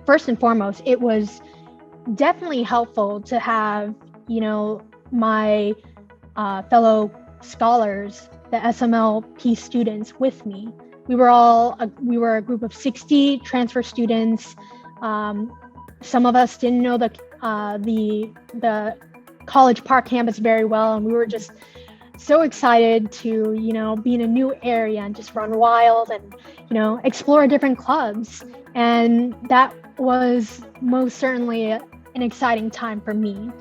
first and foremost, it was definitely helpful to have, my fellow scholars, the SMLP students with me. We were a group of 60 transfer students. Some of us didn't know the College Park campus very well, and we were just so excited to, be in a new area and just run wild and, explore different clubs. And that was most certainly an exciting time for me.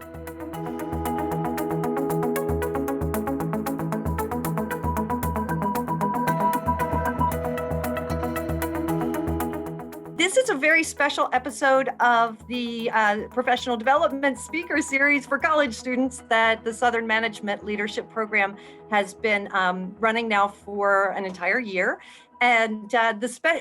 This is a very special episode of the Professional Development Speaker Series for college students that the Southern Management Leadership Program has been running now for an entire year. And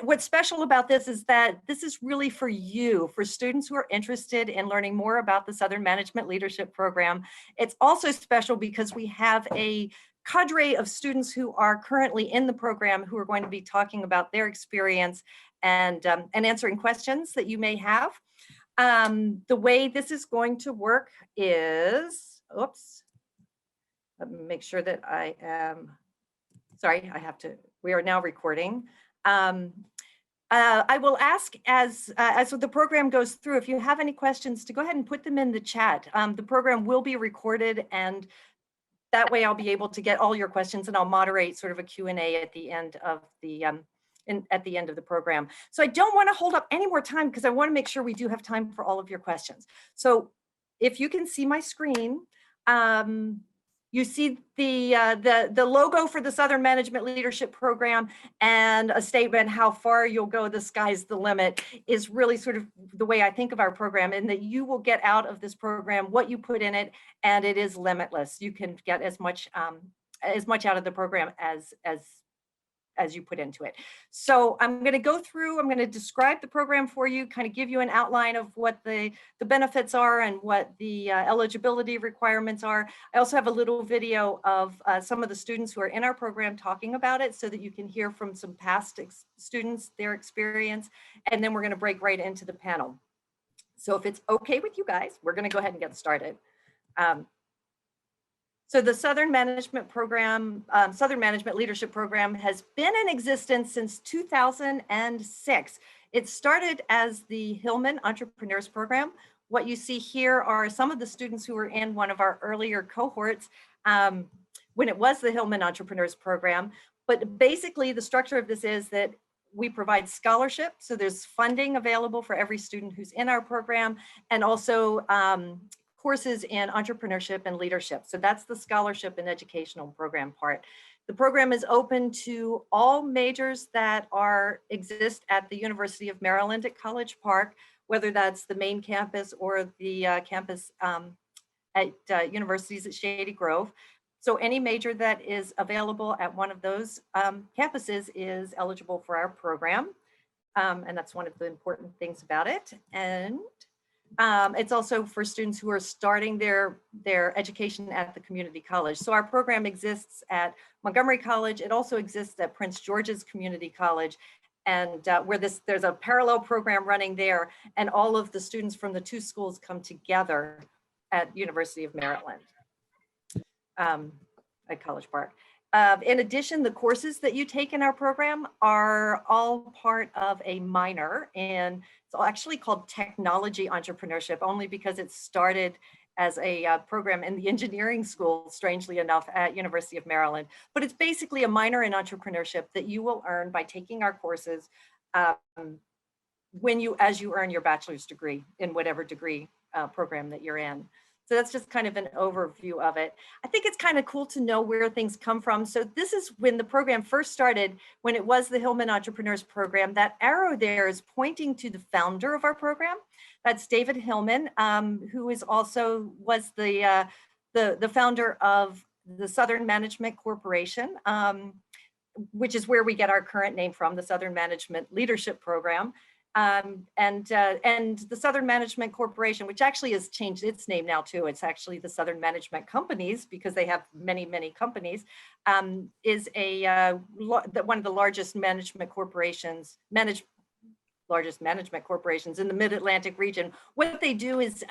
what's special about this is that this is really for you, for students who are interested in learning more about the Southern Management Leadership Program. It's also special because we have a cadre of students who are currently in the program who are going to be talking about their experience and answering questions that you may have. The way this is going to work is, let me make sure that I am, sorry, we are now recording. I will ask as the program goes through, if you have any questions, to go ahead and put them in the chat. The program will be recorded, and that way I'll be able to get all your questions, and I'll moderate sort of a Q&A at the end of the program. So I don't want to hold up any more time because I want to make sure we do have time for all of your questions. So if you can see my screen, you see the logo for the Southern Management Leadership Program, and a statement, how far you'll go, the sky's the limit, is really sort of the way I think of our program, and that you will get out of this program what you put in it, and it is limitless. You can get as much out of the program as you put into it. So I'm going to go through, I'm going to describe the program for you, kind of give you an outline of what the benefits are and what the eligibility requirements are. I also have a little video of some of the students who are in our program talking about it so that you can hear from some past students, their experience, and then we're going to break right into the panel. So if it's okay with you guys, we're going to go ahead and get started. So the Southern Management Program, Southern Management Leadership Program has been in existence since 2006. It started as the Hillman Entrepreneurs Program. What you see here are some of the students who were in one of our earlier cohorts when it was the Hillman Entrepreneurs Program. But basically the structure of this is that we provide scholarship. So there's funding available for every student who's in our program, and also courses in entrepreneurship and leadership. So that's the scholarship and educational program part. The program is open to all majors that exist at the University of Maryland at College Park, whether that's the main campus or the campus at universities at Shady Grove. So any major that is available at one of those campuses is eligible for our program. And that's one of the important things about it. And it's also for students who are starting their education at the community college. So our program exists at Montgomery College. It also exists at Prince George's Community College, and where there's a parallel program running there, and all of the students from the two schools come together at University of Maryland at College Park. In addition, the courses that you take in our program are all part of a minor, and it's actually called Technology Entrepreneurship, only because it started as a program in the engineering school, strangely enough, at University of Maryland. But it's basically a minor in entrepreneurship that you will earn by taking our courses as you earn your bachelor's degree in whatever degree program that you're in. So that's just kind of an overview of it. I think it's kind of cool to know where things come from. So this is when the program first started, when it was the Hillman Entrepreneurs Program. That arrow there is pointing to the founder of our program. That's David Hillman, who was the founder of the Southern Management Corporation, which is where we get our current name from, the Southern Management Leadership Program. And the Southern Management Corporation, which actually has changed its name now too. It's actually the Southern Management Companies, because they have many, many companies, is one of the largest management corporations, largest management corporations in the Mid-Atlantic region. What they do is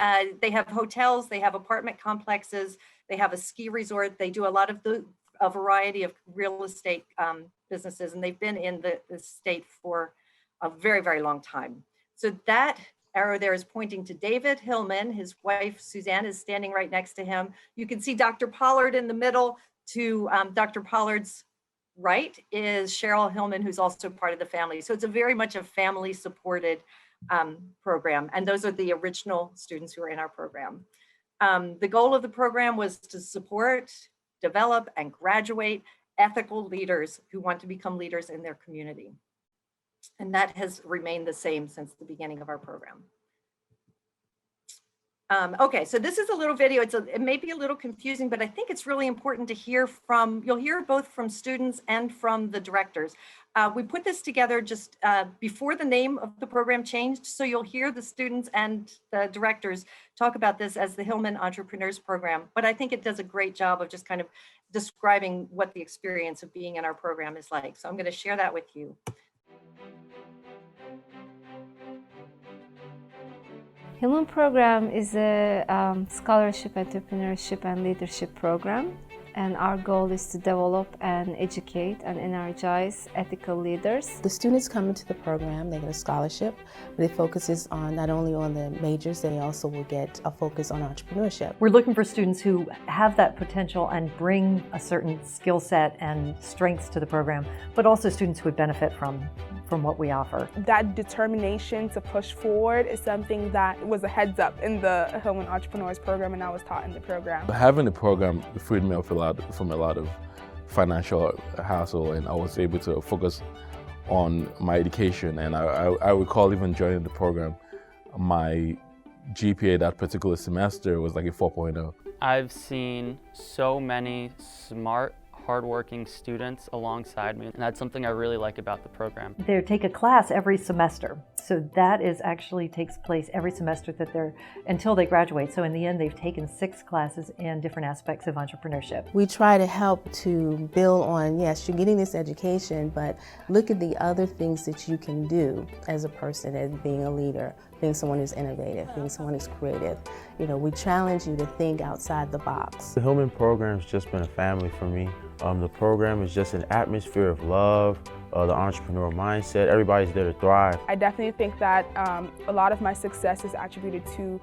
they have hotels, they have apartment complexes, they have a ski resort. They do a lot of a variety of real estate businesses, and they've been in the state for a very, very long time. So that arrow there is pointing to David Hillman. His wife, Suzanne, is standing right next to him. You can see Dr. Pollard in the middle. To Dr. Pollard's right is Cheryl Hillman, who's also part of the family. So it's a very much a family-supported program. And those are the original students who are in our program. The goal of the program was to support, develop, and graduate ethical leaders who want to become leaders in their community. And that has remained the same since the beginning of our program. Okay, so this is a little video. It may be a little confusing, but I think it's really important to hear from, you'll hear both from students and from the directors. We put this together just before the name of the program changed, so you'll hear the students and the directors talk about this as the Hillman Entrepreneurs Program, but I think it does a great job of just kind of describing what the experience of being in our program is like. So I'm going to share that with you. Hillman program is a scholarship, entrepreneurship, and leadership program. And our goal is to develop and educate and energize ethical leaders. The students come into the program, they get a scholarship, but it focuses on not only on the majors, they also will get a focus on entrepreneurship. We're looking for students who have that potential and bring a certain skill set and strengths to the program, but also students who would benefit from what we offer. That determination to push forward is something that was a heads up in the Hillman Entrepreneurs Program, and I was taught in the program. Having the program freed me up from a lot of financial hassle, and I was able to focus on my education. And I recall even joining the program, my GPA that particular semester was like a 4.0. I've seen so many smart, hardworking students alongside me, and that's something I really like about the program. They take a class every semester, so that is actually takes place every semester that they're until they graduate. So in the end, they've taken 6 classes in different aspects of entrepreneurship. We try to help to build on, yes, you're getting this education, but look at the other things that you can do as a person, as being a leader, being someone who's innovative, being someone who's creative. You know, we challenge you to think outside the box. The Hillman program's just been a family for me. The program is just an atmosphere of love, the entrepreneurial mindset. Everybody's there to thrive. I definitely think that a lot of my success is attributed to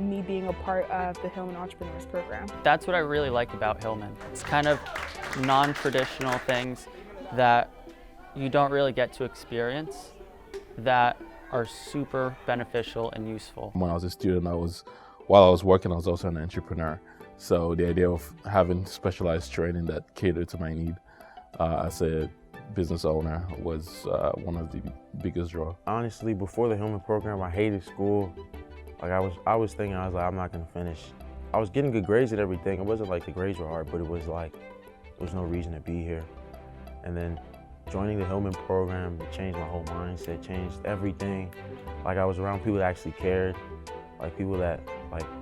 me being a part of the Hillman Entrepreneurs Program. That's what I really like about Hillman. It's kind of non-traditional things that you don't really get to experience that are super beneficial and useful. When I was a student, while I was working, I was also an entrepreneur. So the idea of having specialized training that catered to my need as a business owner was one of the biggest draws. Honestly, before the Hillman program, I hated school. Like I was thinking, I was like, I'm not gonna finish. I was getting good grades and everything. It wasn't like the grades were hard, but it was like, there was no reason to be here. And then joining the Hillman program, it changed my whole mindset, changed everything. Like I was around people that actually cared, like people that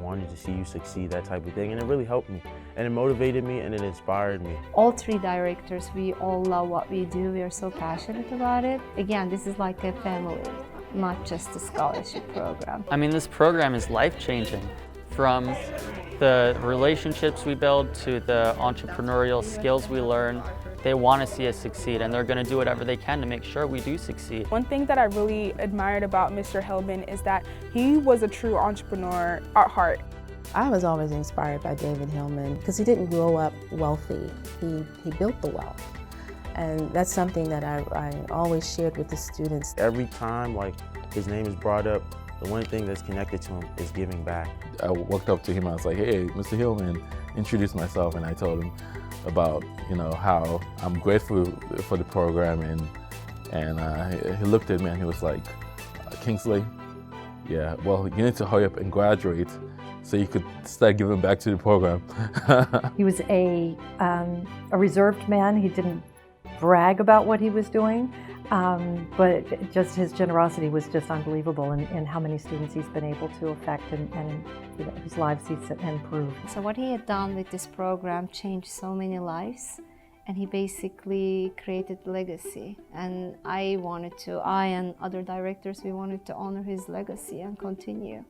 wanted to see you succeed, that type of thing, and it really helped me. And it motivated me and it inspired me. All 3 directors, we all love what we do. We are so passionate about it. Again, this is like a family, not just a scholarship program. I mean, this program is life-changing. From the relationships we build to the entrepreneurial skills we learn, they want to see us succeed, and they're going to do whatever they can to make sure we do succeed. One thing that I really admired about Mr. Hillman is that he was a true entrepreneur at heart. I was always inspired by David Hillman because he didn't grow up wealthy. He built the wealth. And that's something that I always shared with the students. Every time his name is brought up, the one thing that's connected to him is giving back. I walked up to him, I was like, hey, Mr. Hillman, introduced myself, and I told him about how I'm grateful for the program, and he looked at me and he was like, Kingsley, yeah, well, you need to hurry up and graduate so you could start giving back to the program. He was a reserved man. He didn't brag about what he was doing, but just his generosity was just unbelievable in how many students he's been able to affect and whose lives he's improved. So what he had done with this program changed so many lives, and he basically created legacy. And I and other directors, we wanted to honor his legacy and continue.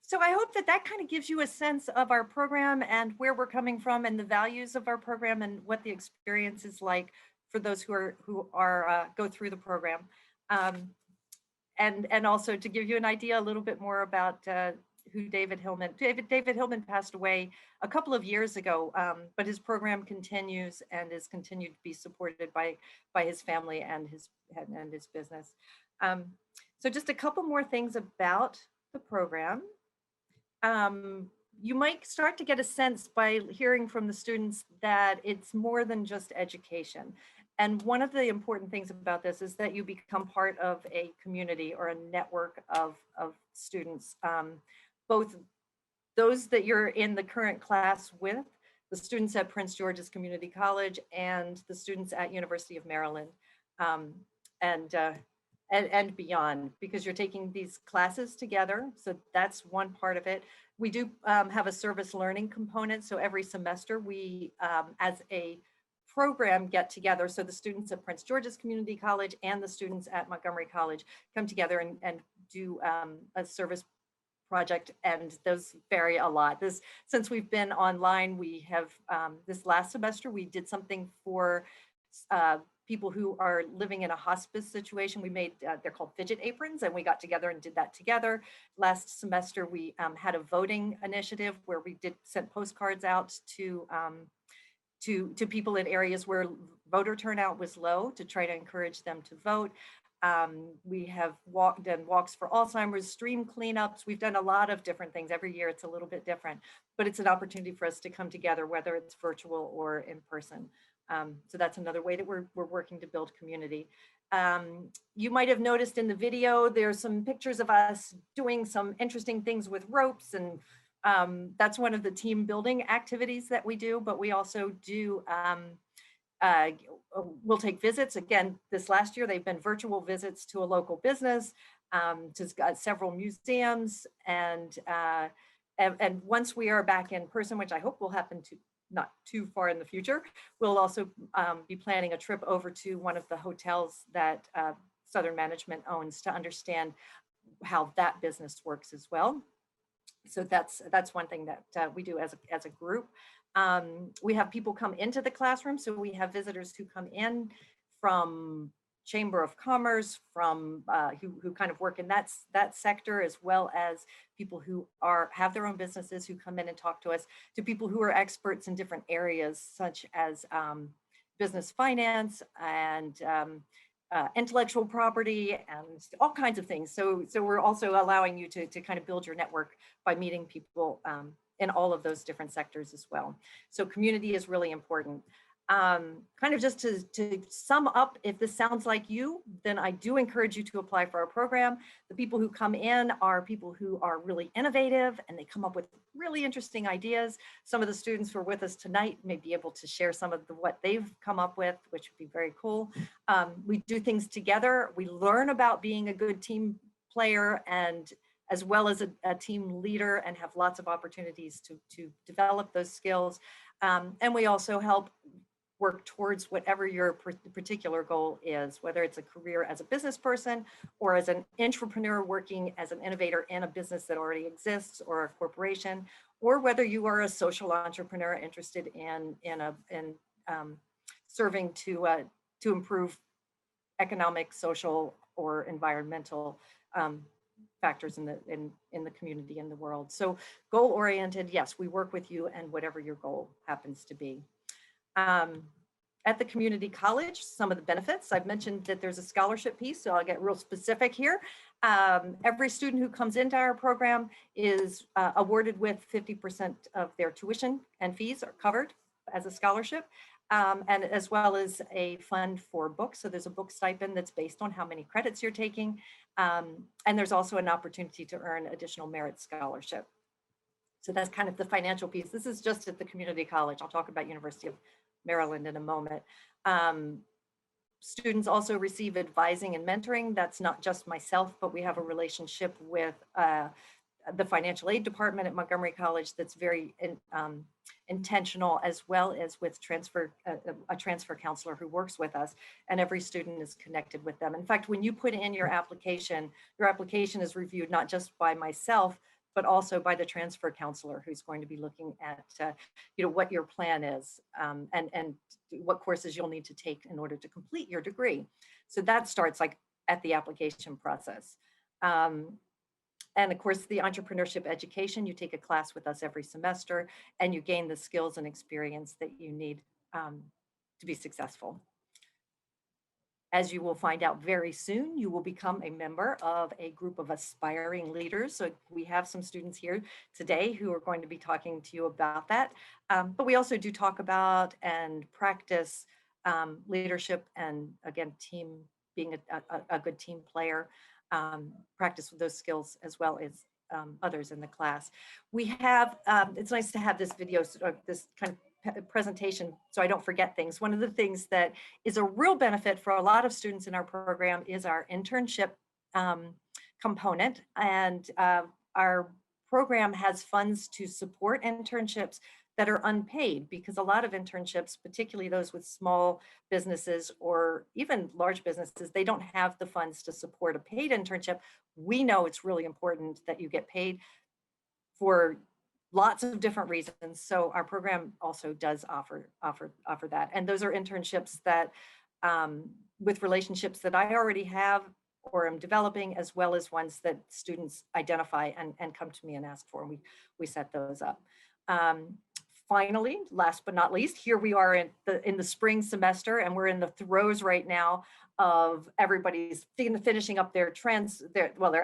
So I hope that that kind of gives you a sense of our program and where we're coming from and the values of our program and what the experience is like for those who are go through the program. And also to give you an idea a little bit more about who David Hillman. David Hillman passed away a couple of years ago, but his program continues and is continued to be supported by his family and his business. So just a couple more things about the program. You might start to get a sense by hearing from the students that it's more than just education. And one of the important things about this is that you become part of a community or a network of students, both those that you're in the current class with, the students at Prince George's Community College, and the students at University of Maryland, and beyond, because you're taking these classes together. So that's one part of it. We do have a service learning component. So every semester we, as a program, get together. So the students at Prince George's Community College and the students at Montgomery College come together and do a service project, and those vary a lot. Since we've been online, we have, this last semester, we did something for people who are living in a hospice situation. We made, they're called fidget aprons, and we got together and did that together. Last semester, we had a voting initiative where we sent postcards out to people in areas where voter turnout was low to try to encourage them to vote. We have done walks for Alzheimer's, stream cleanups. We've done a lot of different things. Every year it's a little bit different, but it's an opportunity for us to come together, whether it's virtual or in person. So that's another way that we're working to build community. You might have noticed in the video, there's some pictures of us doing some interesting things with ropes, and that's one of the team building activities that we do, but we also do, we'll take visits. Again, this last year, they've been virtual visits to a local business, to several museums, and once we are back in person, which I hope will happen not too far in the future, we'll also be planning a trip over to one of the hotels that Southern Management owns to understand how that business works as well. So that's one thing that we do as a group. We have people come into the classroom. So we have visitors who come in from Chamber of Commerce, from who kind of work in that sector, as well as people who have their own businesses who come in and talk to us, to people who are experts in different areas, such as business finance and intellectual property and all kinds of things. So we're also allowing you to kind of build your network by meeting people in all of those different sectors as well. So community is really important. Kind of just to sum up, if this sounds like you, then I do encourage you to apply for our program. The people who come in are people who are really innovative, and they come up with really interesting ideas. Some of the students who are with us tonight may be able to share some of what they've come up with, which would be very cool. We do things together. We learn about being a good team player, and as well as a team leader, and have lots of opportunities to develop those skills. And we also help work towards whatever your particular goal is, whether it's a career as a business person or as an entrepreneur working as an innovator in a business that already exists or a corporation, or whether you are a social entrepreneur interested in serving to improve economic, social, or environmental factors in the community, in the world. So goal-oriented, yes, we work with you and whatever your goal happens to be. At the community college, some of the benefits, I've mentioned that there's a scholarship piece, so I'll get real specific here. Every student who comes into our program is awarded with 50% of their tuition and fees are covered as a scholarship, and as well as a fund for books. So there's a book stipend that's based on how many credits you're taking. And there's also an opportunity to earn additional merit scholarship. So that's kind of the financial piece. This is just at the community college. I'll talk about University of Maryland in a moment. Students also receive advising and mentoring. That's not just myself, but we have a relationship with the financial aid department at Montgomery College that's very intentional, as well as with a transfer counselor who works with us, and every student is connected with them. In fact, when you put in your application is reviewed not just by myself, but also by the transfer counselor, who's going to be looking at what your plan is, and what courses you'll need to take in order to complete your degree. So that starts like at the application process. And of course, the entrepreneurship education, you take a class with us every semester, and you gain the skills and experience that you need to be successful. As you will find out very soon, you will become a member of a group of aspiring leaders. So we have some students here today who are going to be talking to you about that. But we also do talk about and practice leadership, and again, being a good team player, practice those skills as well as others in the class. We have, it's nice to have this video, this kind of presentation, so I don't forget things. One of the things that is a real benefit for a lot of students in our program is our internship component, and our program has funds to support internships that are unpaid, because a lot of internships, particularly those with small businesses or even large businesses, they don't have the funds to support a paid internship. We know it's really important that you get paid for lots of different reasons. So our program also does offer that. And those are internships that with relationships that I already have or am developing, as well as ones that students identify and come to me and ask for, and we set those up. Finally, last but not least, here we are in the spring semester, and we're in the throes right now of everybody's finishing up their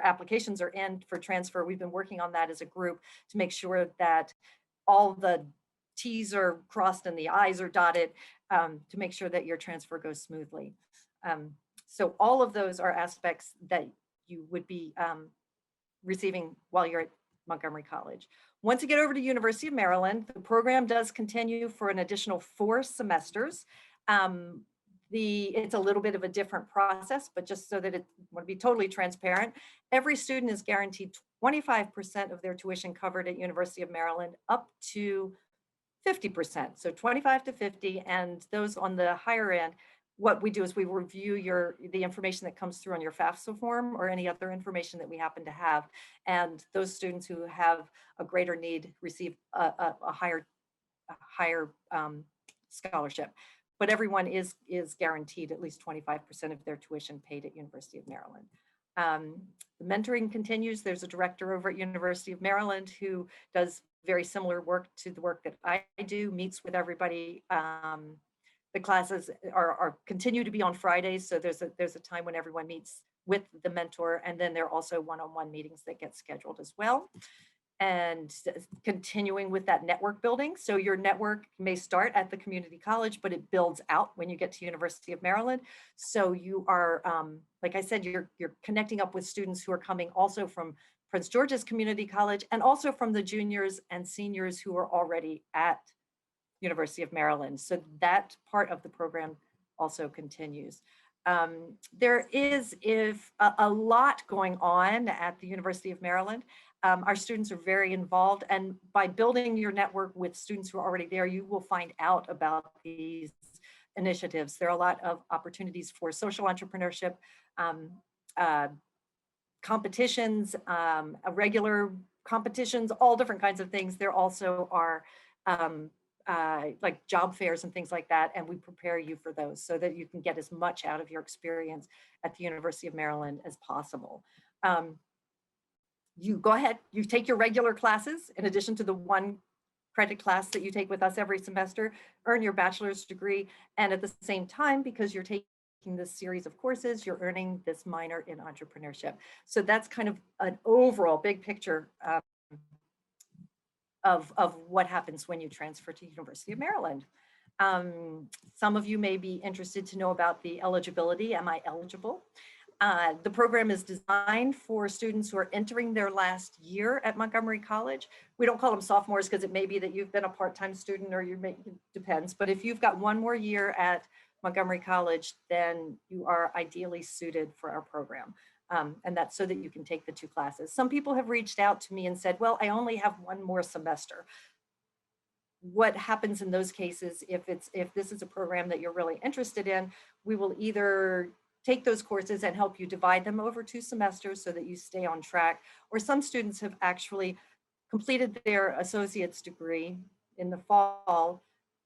applications are in for transfer. We've been working on that as a group to make sure that all the T's are crossed and the I's are dotted, to make sure that your transfer goes smoothly. So all of those are aspects that you would be receiving while you're at Montgomery College. Once you get over to University of Maryland, the program does continue for an additional 4 semesters. It's a little bit of a different process, but just so that I want to be totally transparent, every student is guaranteed 25% of their tuition covered at University of Maryland, up to 50%. So 25 to 50, and those on the higher end, what we do is we review the information that comes through on your FAFSA form or any other information that we happen to have. And those students who have a greater need receive a higher scholarship. But everyone is guaranteed at least 25% of their tuition paid at University of Maryland. The mentoring continues. There's a director over at University of Maryland who does very similar work to the work that I do, meets with everybody. The classes are continue to be on Fridays, so there's a time when everyone meets with the mentor, and then there are also one-on-one meetings that get scheduled as well. And continuing with that network building. So your network may start at the community college, but it builds out when you get to University of Maryland. So you are, like I said, you're connecting up with students who are coming also from Prince George's Community College, and also from the juniors and seniors who are already at University of Maryland. So that part of the program also continues. There is a lot going on at the University of Maryland. Our students are very involved, and by building your network with students who are already there, you will find out about these initiatives. There are a lot of opportunities for social entrepreneurship, competitions, regular competitions, all different kinds of things. There also are like job fairs and things like that, and we prepare you for those so that you can get as much out of your experience at the University of Maryland as possible. You go ahead, you take your regular classes in addition to the 1 credit class that you take with us every semester, earn your bachelor's degree, and at the same time, because you're taking this series of courses, you're earning this minor in entrepreneurship. So that's kind of an overall big picture of what happens when you transfer to University of Maryland. Some of you may be interested to know about the eligibility. Am I eligible? The program is designed for students who are entering their last year at Montgomery College. We don't call them sophomores because it may be that you've been a part-time student, or it depends. But if you've got 1 more year at Montgomery College, then you are ideally suited for our program. And that's so that you can take the 2 classes. Some people have reached out to me and said, well, I only have 1 more semester. What happens in those cases, if this is a program that you're really interested in, we will either take those courses and help you divide them over 2 semesters so that you stay on track. Or some students have actually completed their associate's degree in the fall,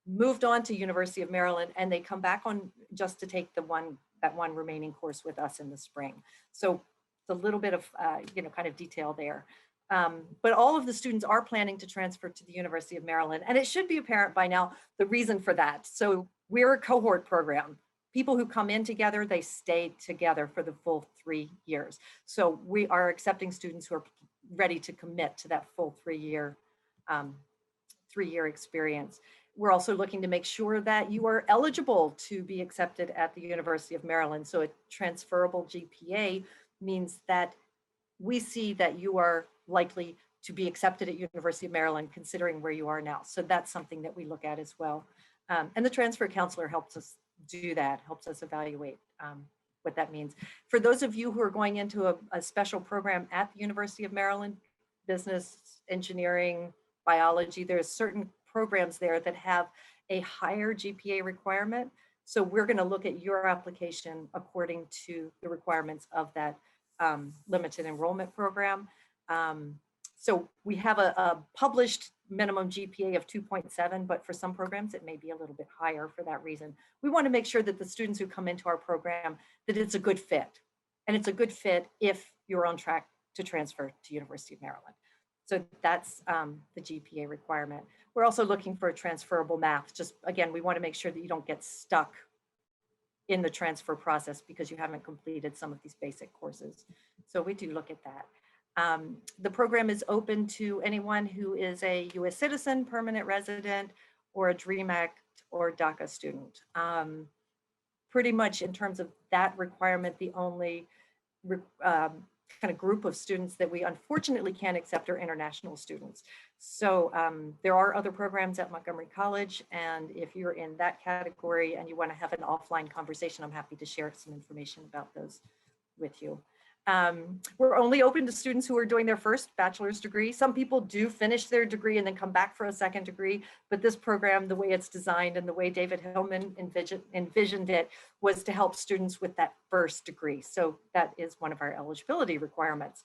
moved on to University of Maryland, and they come back on just to take that one remaining course with us in the spring. So it's a little bit of kind of detail there. But all of the students are planning to transfer to the University of Maryland, and it should be apparent by now the reason for that. So we're a cohort program. People who come in together, they stay together for the full 3 years. So we are accepting students who are ready to commit to that full 3-year experience. We're also looking to make sure that you are eligible to be accepted at the University of Maryland. So a transferable GPA means that we see that you are likely to be accepted at University of Maryland, considering where you are now. So that's something that we look at as well. And the transfer counselor helps us do that, helps us evaluate what that means. For those of you who are going into a special program at the University of Maryland, business, engineering, biology, there's certain programs there that have a higher GPA requirement. So we're going to look at your application according to the requirements of that limited enrollment program. So we have a published minimum GPA of 2.7, but for some programs, it may be a little bit higher for that reason. We want to make sure that the students who come into our program, that it's a good fit. And it's a good fit if you're on track to transfer to University of Maryland. So that's the GPA requirement. We're also looking for a transferable math. Just again, we want to make sure that you don't get stuck in the transfer process because you haven't completed some of these basic courses. So we do look at that. The program is open to anyone who is a US citizen, permanent resident, or a DREAM Act or DACA student. Pretty much in terms of that requirement, the only kind of group of students that we unfortunately can't accept are international students. So there are other programs at Montgomery College, and if you're in that category and you want to have an offline conversation, I'm happy to share some information about those with you. We're only open to students who are doing their first bachelor's degree. Some people do finish their degree and then come back for a second degree, but this program, the way it's designed and the way David Hillman envisioned it, was to help students with that first degree. So that is one of our eligibility requirements.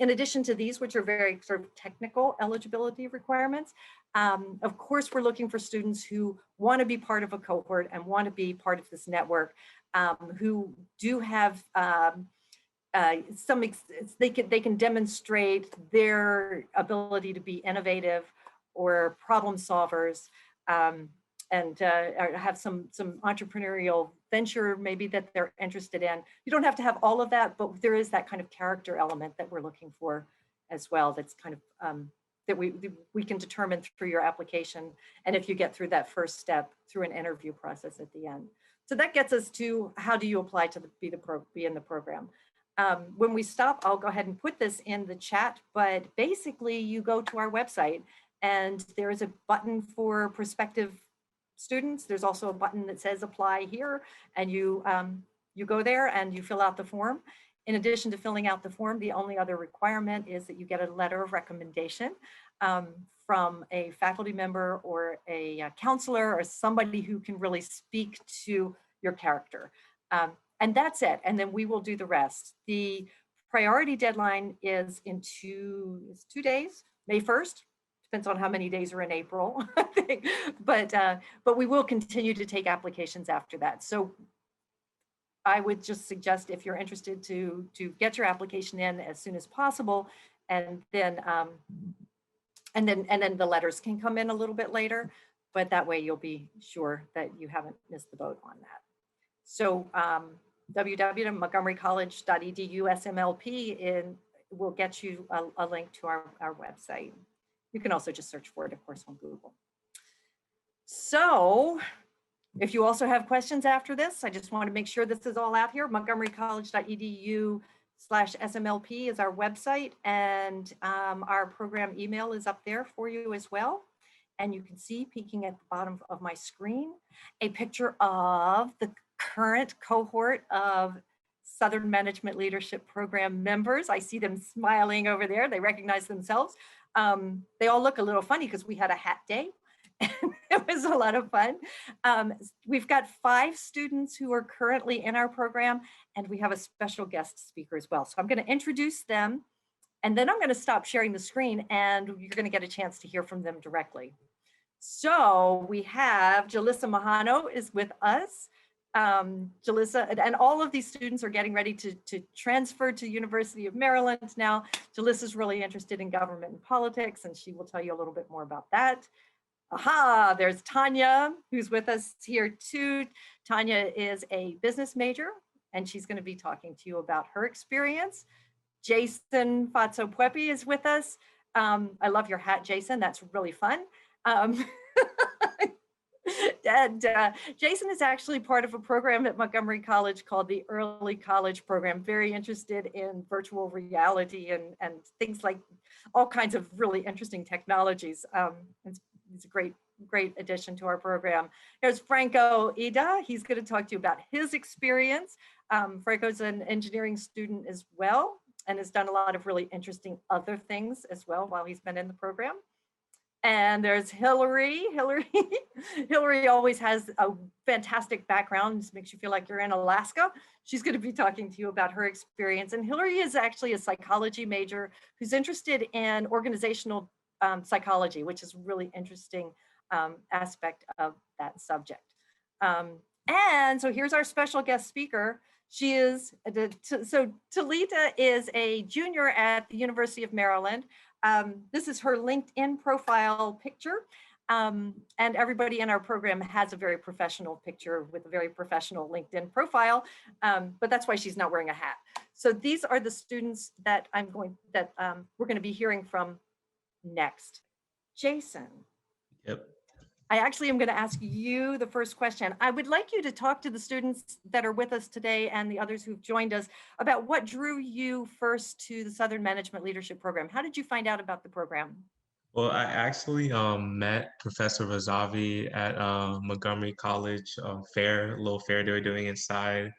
In addition to these, which are very sort of technical eligibility requirements, of course, we're looking for students who want to be part of a cohort and want to be part of this network, who do have they can demonstrate their ability to be innovative or problem solvers, and have some entrepreneurial venture maybe that they're interested in. You don't have to have all of that, but there is that kind of character element that we're looking for as well. That's kind of that we can determine through your application, and if you get through that first step through an interview process at the end. So that gets us to how do you apply to be in the program. When we stop, I'll go ahead and put this in the chat, but basically you go to our website and there is a button for prospective students. There's also a button that says apply here, and you go there and you fill out the form. In addition to filling out the form, the only other requirement is that you get a letter of recommendation from a faculty member or a counselor or somebody who can really speak to your character. And that's it. And then we will do the rest. The priority deadline is in 2 days, May 1st. Depends on how many days are in April, I think. But we will continue to take applications after that. So I would just suggest, if you're interested, to get your application in as soon as possible, and then the letters can come in a little bit later. But that way you'll be sure that you haven't missed the boat on that. So www.montgomerycollege.edu SMLP will get you a link to our website. You can also just search for it, of course, on Google. So if you also have questions after this, I just want to make sure this is all out here. montgomerycollege.edu/SMLP is our website, and our program email is up there for you as well. And you can see peeking at the bottom of my screen, a picture of the current cohort of Southern Management Leadership Program members. I see them smiling over there. They recognize themselves. They all look a little funny because we had a hat day. It was a lot of fun. We've got 5 students who are currently in our program, and we have a special guest speaker as well. So I'm going to introduce them, and then I'm going to stop sharing the screen, and you're going to get a chance to hear from them directly. So we have Jalissa Mahano is with us. Jalissa, and all of these students are getting ready to transfer to University of Maryland now. Jalissa is really interested in government and politics, and she will tell you a little bit more about that. Aha, there's Tanya, who's with us here too. Tanya is a business major, and she's going to be talking to you about her experience. Jason Fatso-Puepi is with us. I love your hat, Jason. That's really fun. And Jason is actually part of a program at Montgomery College called the Early College Program, very interested in virtual reality and things like all kinds of really interesting technologies. It's a great addition to our program. Here's Franco Ida. He's going to talk to you about his experience. Franco's an engineering student as well and has done a lot of really interesting other things as well while he's been in the program. And there's Hillary. Hillary always has a fantastic background. Just makes you feel like you're in Alaska. She's going to be talking to you about her experience. And Hillary is actually a psychology major who's interested in organizational psychology, which is a really interesting aspect of that subject. And so here's our special guest speaker. She is, so Talita is a junior at the University of Maryland. This is her LinkedIn profile picture. And everybody in our program has a very professional picture with a very professional LinkedIn profile, but that's why she's not wearing a hat. So these are the students that we're going to be hearing from next. Jason. Yep. I actually am going to ask you the first question. I would like you to talk to the students that are with us today and the others who've joined us about what drew you first to the Southern Management Leadership Program. How did you find out about the program? Well, I actually met Professor Razavi at Montgomery College little fair they were doing inside.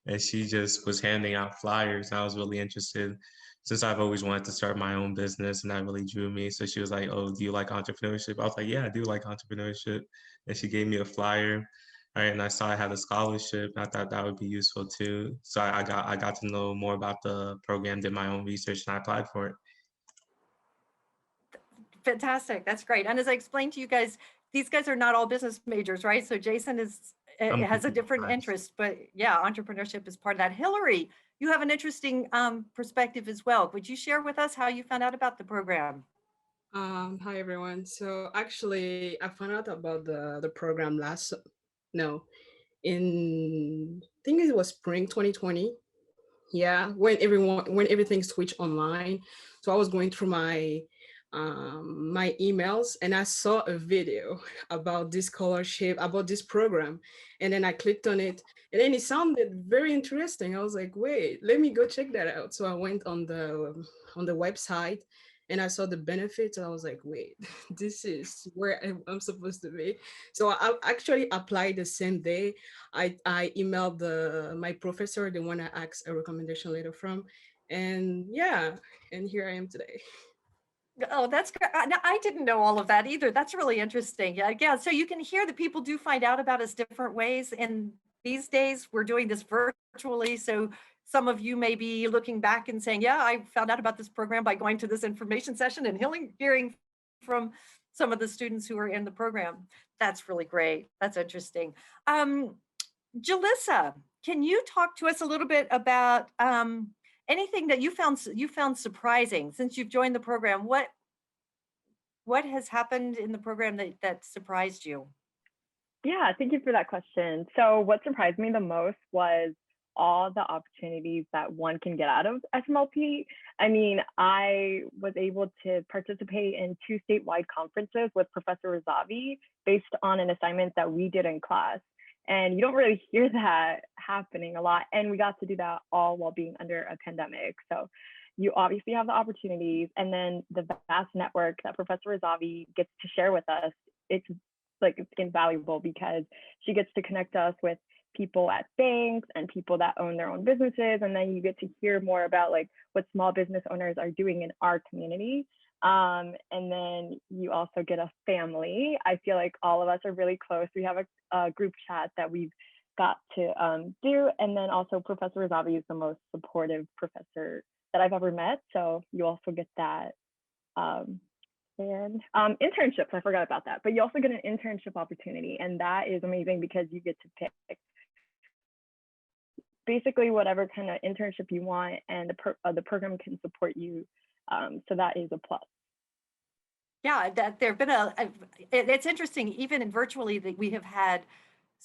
And she just was handing out flyers. And I was really interested since I've always wanted to start my own business, and that really drew me. So she was like, "Oh, do you like entrepreneurship?" I was like, "Yeah, I do like entrepreneurship." And she gave me a flyer. All right, and I saw I had a scholarship. I thought that would be useful too. So I got to know more about the program, did my own research, and I applied for it. Fantastic. That's great. And as I explained to you guys, these guys are not all business majors, right? So Jason has a different interest, but yeah, entrepreneurship is part of that. Hillary, you have an interesting perspective as well. Would you share with us how you found out about the program? Hi, everyone. So actually, I found out about the program I think it was spring 2020. Yeah, when everything switched online. So I was going through my emails, and I saw a video about this scholarship, about this program, and then I clicked on it, and then it sounded very interesting. I was like, wait, let me go check that out. So I went on the website, and I saw the benefits, and I was like, wait, this is where I'm supposed to be. So I actually applied the same day. I emailed my professor, the one I asked a recommendation letter from, and yeah, and here I am today. Oh, that's great. I didn't know all of that either. That's really interesting. Yeah. So you can hear that people do find out about us different ways. And these days we're doing this virtually. So some of you may be looking back and saying, yeah, I found out about this program by going to this information session and hearing from some of the students who are in the program. That's really great. That's interesting. Jalissa, can you talk to us a little bit about anything that you found surprising since you've joined the program? What has happened in the program that surprised you? Yeah, thank you for that question. So what surprised me the most was all the opportunities that one can get out of SMLP. I mean, I was able to participate in 2 statewide conferences with Professor Razavi based on an assignment that we did in class. And you don't really hear that happening a lot. And we got to do that all while being under a pandemic. So you obviously have the opportunities, and then the vast network that Professor Razavi gets to share with us. It's like, it's invaluable because she gets to connect us with people at banks and people that own their own businesses. And then you get to hear more about like what small business owners are doing in our community. And then you also get a family. I feel like all of us are really close. We have a group chat that we've got to do. And then also Professor Razavi is the most supportive professor that I've ever met. So you also get that. And internships, I forgot about that, but you also get an internship opportunity. And that is amazing because you get to pick basically whatever kind of internship you want, and the program can support you. So that is a plus. Yeah, that there've been it's interesting, even in virtually, that we have had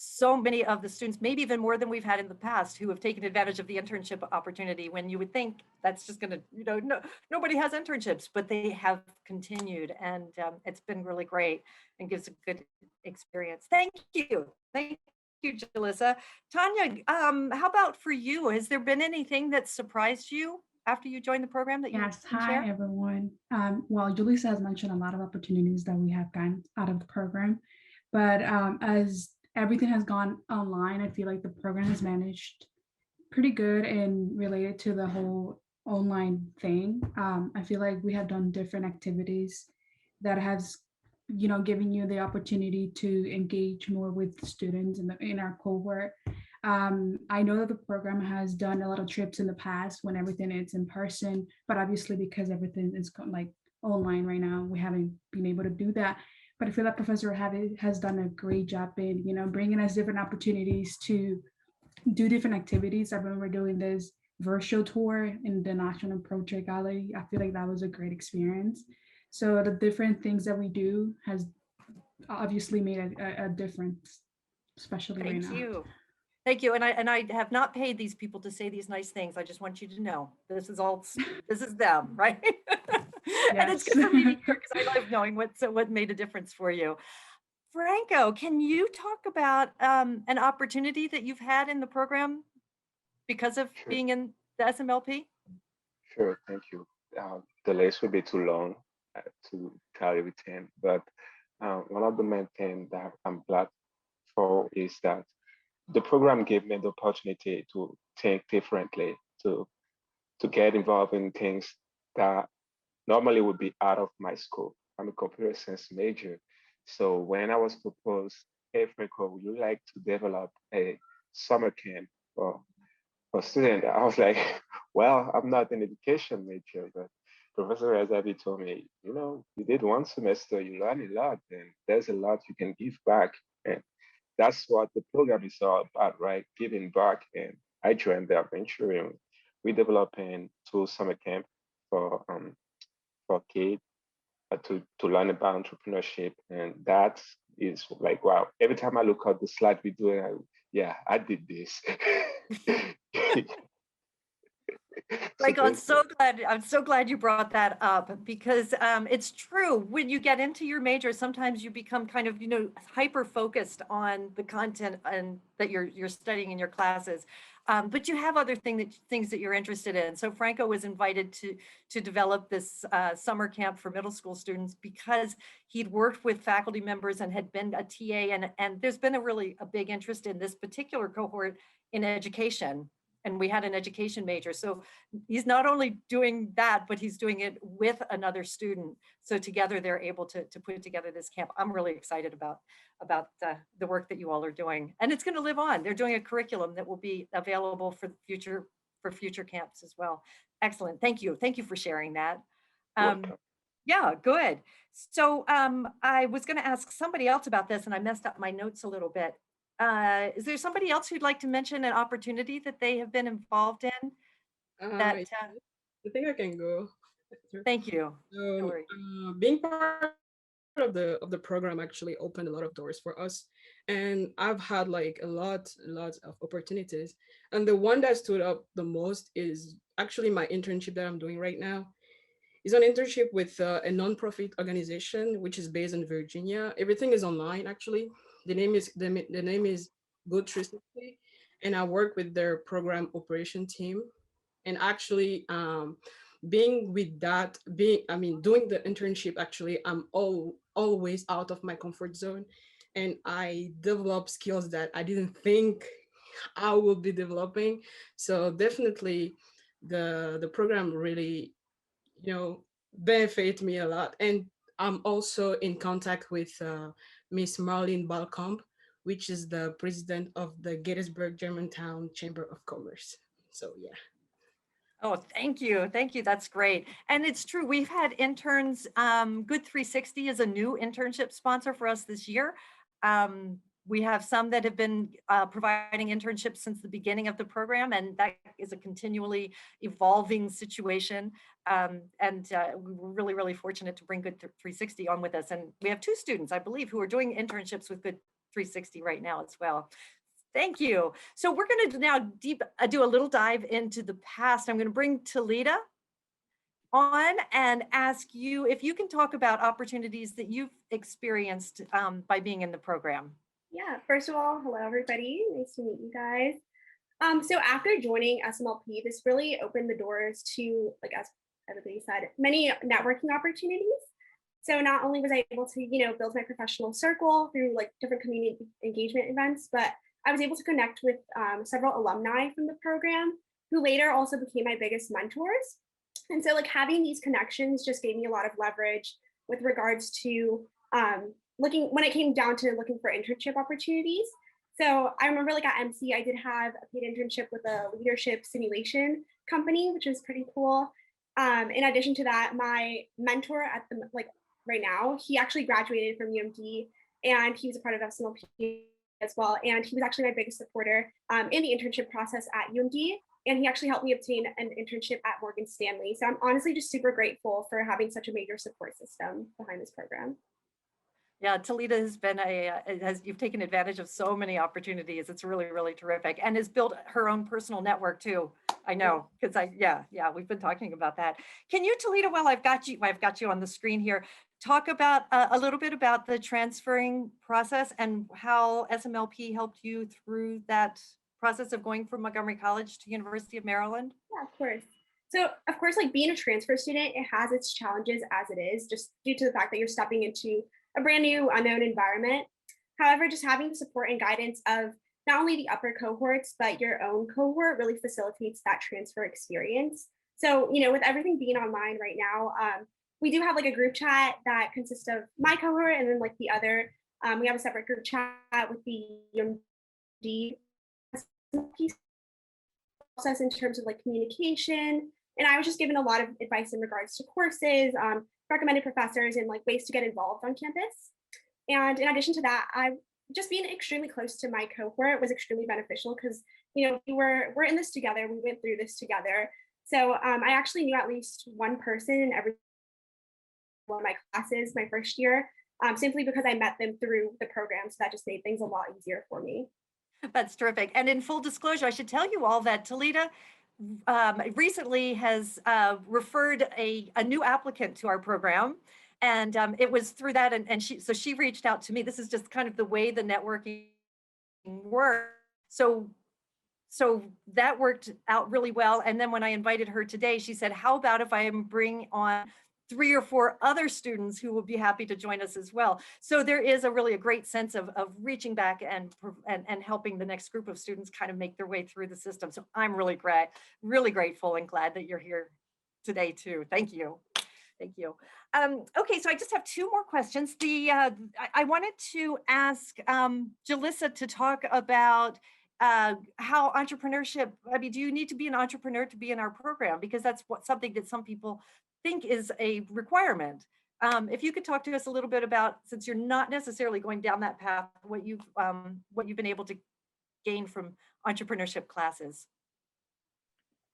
so many of the students, maybe even more than we've had in the past, who have taken advantage of the internship opportunity, when you would think that's just going to, nobody has internships, but they have continued, and it's been really great and gives a good experience. Thank you. Thank you, Jalissa. Tanya, how about for you? Has there been anything that surprised you after you joined the program that you can share? Hi, everyone. Well, Julissa has mentioned a lot of opportunities that we have gotten out of the program, but as everything has gone online, I feel like the program has managed pretty good and related to the whole online thing. I feel like we have done different activities that has, given you the opportunity to engage more with students in our cohort. I know that the program has done a lot of trips in the past when everything is in person, but obviously because everything is like online right now, we haven't been able to do that. But I feel like Professor has done a great job in, bringing us different opportunities to do different activities. I remember doing this virtual tour in the National Portrait Gallery. I feel like that was a great experience. So the different things that we do has obviously made a difference, especially right now. Thank you. Thank you. And I have not paid these people to say these nice things. I just want you to know this is them, right? Yes. And it's good for me because I love knowing what made a difference for you. Franco, can you talk about an opportunity that you've had in the program because of being in the SMLP? Sure, thank you. The list would be too long to tell everything, but one of the main things that I'm glad for is that the program gave me the opportunity to think differently, to get involved in things that normally would be out of my school. I'm a computer science major. So when I was proposed, hey, Franco, would you like to develop a summer camp for students? I was like, well, I'm not an education major, but Professor Razavi told me, you did one semester, you learn a lot, and there's a lot you can give back. And that's what the program is all about, right? Giving back. And I joined the adventure. We developing 2 summer camp for kids to learn about entrepreneurship. And that is like, wow. Every time I look at the slide we do, I did this. Like, I'm so glad you brought that up, because it's true. When you get into your major, sometimes you become kind of, hyper focused on the content and that you're studying in your classes. But you have other things that you're interested in. So Franco was invited to develop this summer camp for middle school students because he'd worked with faculty members and had been a TA, and there's been a big interest in this particular cohort in education. And we had an education major. So he's not only doing that, but he's doing it with another student. So together they're able to put together this camp. I'm really excited about the work that you all are doing. And it's going to live on. They're doing a curriculum that will be available for future camps as well. Excellent. Thank you. Thank you for sharing that. Yeah, good. So I was going to ask somebody else about this, and I messed up my notes a little bit. Is there somebody else who'd like to mention an opportunity that they have been involved in? I think I can go. Thank you. Being part of the program actually opened a lot of doors for us, and I've had like a lot of opportunities. And the one that stood up the most is actually my internship that I'm doing right now. It's an internship with a nonprofit organization which is based in Virginia. Everything is online actually. The name is Good 360, and I work with their program operation team. And actually, being with that, doing the internship, actually, I'm always out of my comfort zone, and I develop skills that I didn't think I would be developing. So definitely, the program really, benefit me a lot. And I'm also in contact with Miss Marlene Balcombe, which is the president of the Gettysburg Germantown Chamber of Commerce. So yeah. Oh, thank you. Thank you. That's great. And it's true. We've had interns. Good 360 is a new internship sponsor for us this year. We have some that have been providing internships since the beginning of the program, and that is a continually evolving situation. We're really, really fortunate to bring Good 360 on with us. And we have 2 students, I believe, who are doing internships with Good 360 right now as well. Thank you. So we're going to now do a little dive into the past. I'm going to bring Talita on and ask you if you can talk about opportunities that you've experienced by being in the program. Yeah, first of all, hello everybody. Nice to meet you guys. So after joining SMLP, this really opened the doors to, like as everybody said, many networking opportunities. So not only was I able to, build my professional circle through like different community engagement events, but I was able to connect with several alumni from the program who later also became my biggest mentors. And so like having these connections just gave me a lot of leverage with regards to when it came down to looking for internship opportunities. So I remember like at MC, I did have a paid internship with a leadership simulation company, which was pretty cool. In addition to that, my mentor at the right now, he actually graduated from UMD and he was a part of SMLP as well. And he was actually my biggest supporter in the internship process at UMD. And he actually helped me obtain an internship at Morgan Stanley. So I'm honestly just super grateful for having such a major support system behind this program. Yeah, Talita has been you've taken advantage of so many opportunities. It's really, really terrific, and has built her own personal network too. I know, because we've been talking about that. Can you, Talita, while I've got you on the screen here, talk about a little bit about the transferring process and how SMLP helped you through that process of going from Montgomery College to University of Maryland? Yeah, of course. So of course, like being a transfer student, it has its challenges as it is, just due to the fact that you're stepping into a brand new unknown environment. However, just having the support and guidance of not only the upper cohorts, but your own cohort really facilitates that transfer experience. So, with everything being online right now, we do have like a group chat that consists of my cohort and then like the other, we have a separate group chat with the UMD process in terms of like communication. And I was just given a lot of advice in regards to courses, recommended professors, and like ways to get involved on campus. And in addition to that, just being extremely close to my cohort was extremely beneficial because we're in this together. We went through this together. So I actually knew at least one person in every one of my classes my first year, simply because I met them through the program. So that just made things a lot easier for me. That's terrific. And in full disclosure, I should tell you all that Talita recently has referred a new applicant to our program. And it was through that, and she reached out to me. This is just kind of the way the networking works. So that worked out really well. And then when I invited her today, she said, how about if I bring on 3 or 4 other students who will be happy to join us as well. So there is a great sense of reaching back and helping the next group of students kind of make their way through the system. So I'm really grateful and glad that you're here today too. Thank you. Thank you. Okay, so I just have 2 more questions. I wanted to ask Jalissa to talk about how entrepreneurship, do you need to be an entrepreneur to be in our program? Because that's something that some people think is a requirement. If you could talk to us a little bit about, since you're not necessarily going down that path, what you've been able to gain from entrepreneurship classes.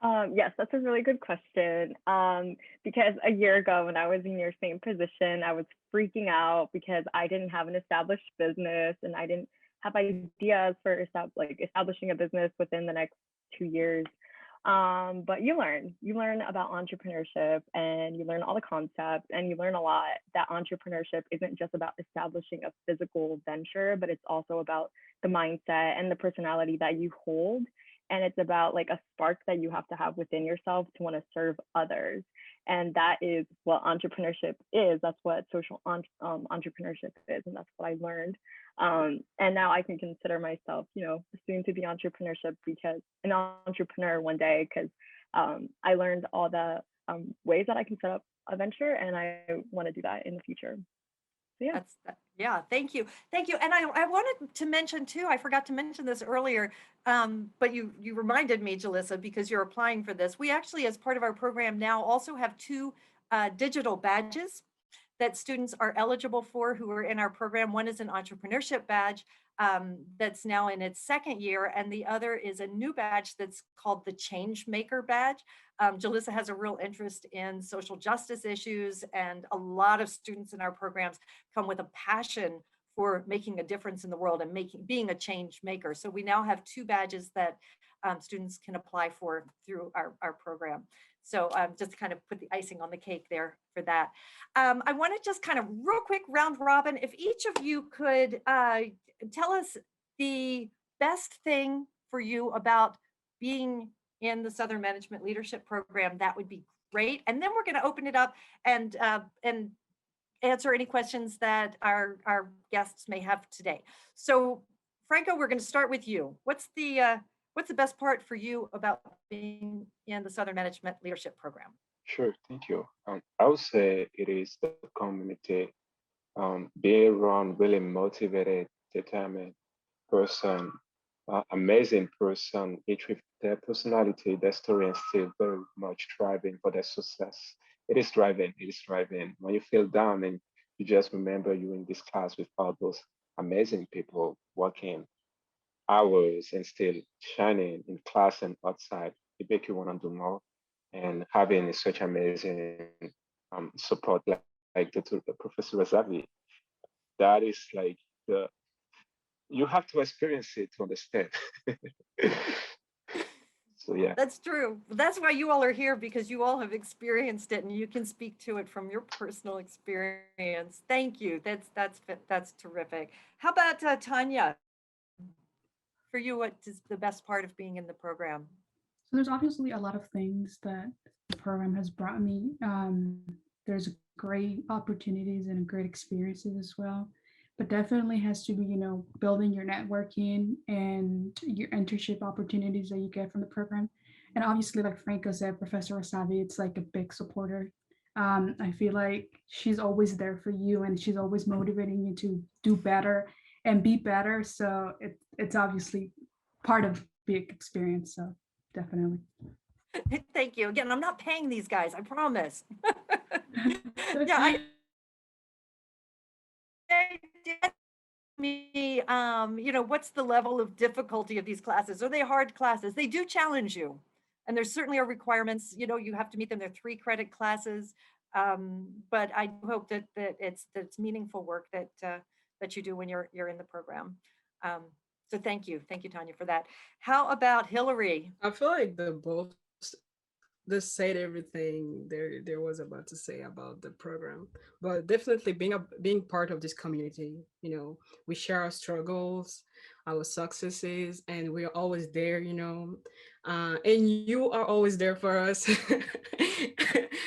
Yes, that's a really good question. Because a year ago, when I was in your same position, I was freaking out because I didn't have an established business and I didn't have ideas for establishing a business within the next 2 years. But you learn about entrepreneurship, and you learn all the concepts, and you learn a lot that entrepreneurship isn't just about establishing a physical venture, but it's also about the mindset and the personality that you hold. And it's about like a spark that you have to have within yourself to want to serve others. And that is what entrepreneurship is. That's what social entrepreneurship is. And that's what I learned. And now I can consider myself, soon to be entrepreneurship because an entrepreneur one day, because I learned all the ways that I can set up a venture, and I want to do that in the future. So, yeah. Thank you. And I wanted to mention too, I forgot to mention this earlier, but you reminded me, Jalissa, because you're applying for this. We actually, as part of our program now, also have 2 digital badges that students are eligible for who are in our program. One is an entrepreneurship badge that's now in its 2nd year, and the other is a new badge that's called the Change Maker badge. Jalissa has a real interest in social justice issues, and a lot of students in our programs come with a passion for making a difference in the world and being a change maker. So we now have 2 badges that students can apply for through our program. So just to kind of put the icing on the cake there for that. I want to just kind of real quick round robin, if each of you could tell us the best thing for you about being in the Southern Management Leadership Program, that would be great. And then we're going to open it up and answer any questions that our guests may have today. So Franco, we're going to start with you. What's the best part for you about being in the Southern Management Leadership Program? Sure, thank you. I would say it is the community, being around really motivated, determined person, amazing person, each with their personality, their story, and still very much striving for their success. It is driving. When you feel down and you just remember you in this class with all those amazing people working hours and still shining in class and outside, it makes you want to do more. And having such amazing support like the Professor Razavi, that is like you have to experience it to understand. So yeah. That's true. That's why you all are here, because you all have experienced it and you can speak to it from your personal experience. Thank you. That's terrific. How about Tanya? For you, what is the best part of being in the program? So there's obviously a lot of things that the program has brought me. There's great opportunities and great experiences as well, but definitely has to be, building your networking and your internship opportunities that you get from the program. And obviously, like Franco said, Professor Wasabi, it's like a big supporter. I feel like she's always there for you, and she's always motivating you to do better and be better. So it's obviously part of big experience. So definitely. Thank you. Again, I'm not paying these guys, I promise. Yeah, what's the level of difficulty of these classes? Are they hard classes? They do challenge you. And there certainly are requirements, you have to meet them. They're 3 credit classes. But I hope that it's meaningful work that you do when you're in the program. So thank you, Tanya, for that. How about Hillary? I feel like this said everything there was about to say about the program, but definitely being part of this community, we share our struggles, our successes, and we're always there, and you are always there for us.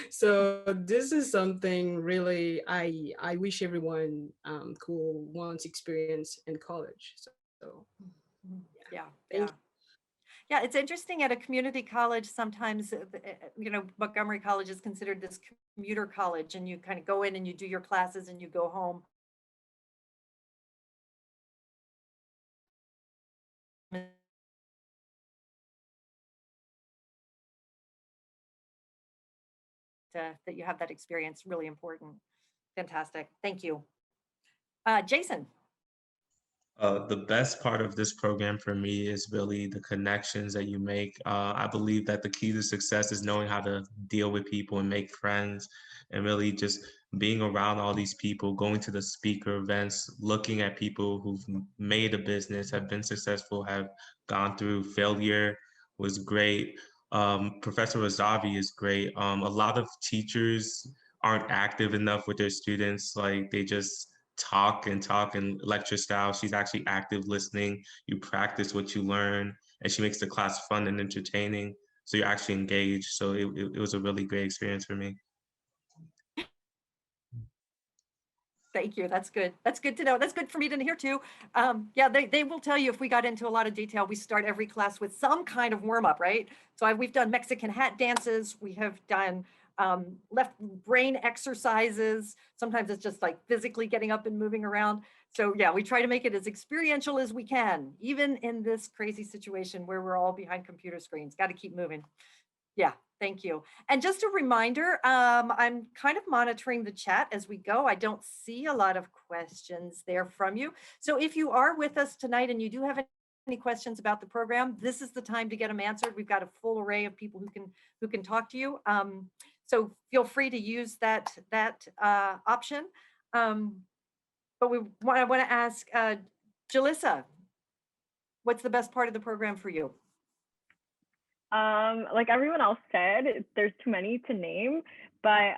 So this is something really I wish everyone could once experience in college. So yeah, it's interesting at a community college. Sometimes, Montgomery College is considered this commuter college, and you kind of go in and you do your classes and you go home. That you have that experience, really important. Fantastic. Thank you. Jason. The best part of this program for me is really the connections that you make. I believe that the key to success is knowing how to deal with people and make friends, and really just being around all these people, going to the speaker events, looking at people who've made a business, have been successful, have gone through failure was great. Professor Razavi is great. A lot of teachers aren't active enough with their students. Like they just talk and talk in lecture style. She's actually active listening. You practice what you learn, and she makes the class fun and entertaining. So you're actually engaged. So it was a really great experience for me. Thank you. That's good. That's good to know. That's good for me to hear too. Yeah, they will tell you if we got into a lot of detail, we start every class with some kind of warm up, right? So we've done Mexican hat dances. We have done left brain exercises. Sometimes it's just like physically getting up and moving around. So yeah, we try to make it as experiential as we can, even in this crazy situation where we're all behind computer screens. Got to keep moving. Yeah, thank you. And just a reminder, I'm kind of monitoring the chat as we go. I don't see a lot of questions there from you. So if you are with us tonight and you do have any questions about the program, this is the time to get them answered. We've got a full array of people who can talk to you. So feel free to use that option. But I want to ask Jalissa, what's the best part of the program for you? Like everyone else said, there's too many to name, but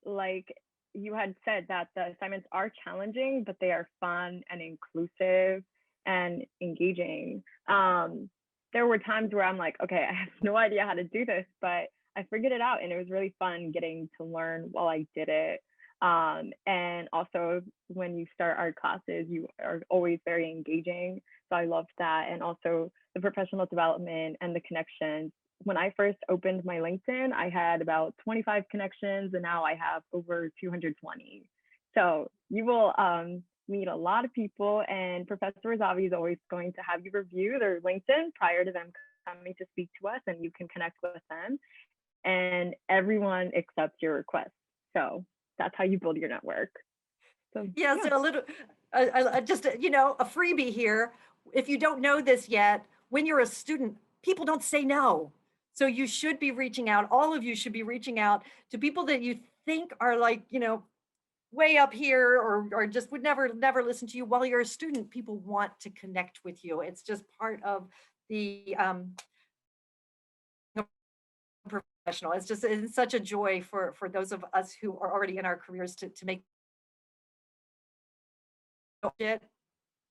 like you had said that the assignments are challenging, but they are fun and inclusive and engaging. There were times where I'm like, okay, I have no idea how to do this, but I figured it out, and it was really fun getting to learn while I did it. And also when you start our classes, you are always very engaging. So I loved that. And also the professional development and the connections. When I first opened my LinkedIn, I had about 25 connections, and now I have over 220. So you will meet a lot of people, and Professor Razavi is always going to have you review their LinkedIn prior to them coming to speak to us, and you can connect with them. And everyone accepts your request. So that's how you build your network. So, yeah, so a little, just, you know, a freebie here. If you don't know this yet, when you're a student, people don't say no. So you should be reaching out. All of you should be reaching out to people that you think are like, you know, way up here or just would never listen to you. While you're a student, people want to connect with you. It's just part of the professional. It's such a joy for those of us who are already in our careers to make it.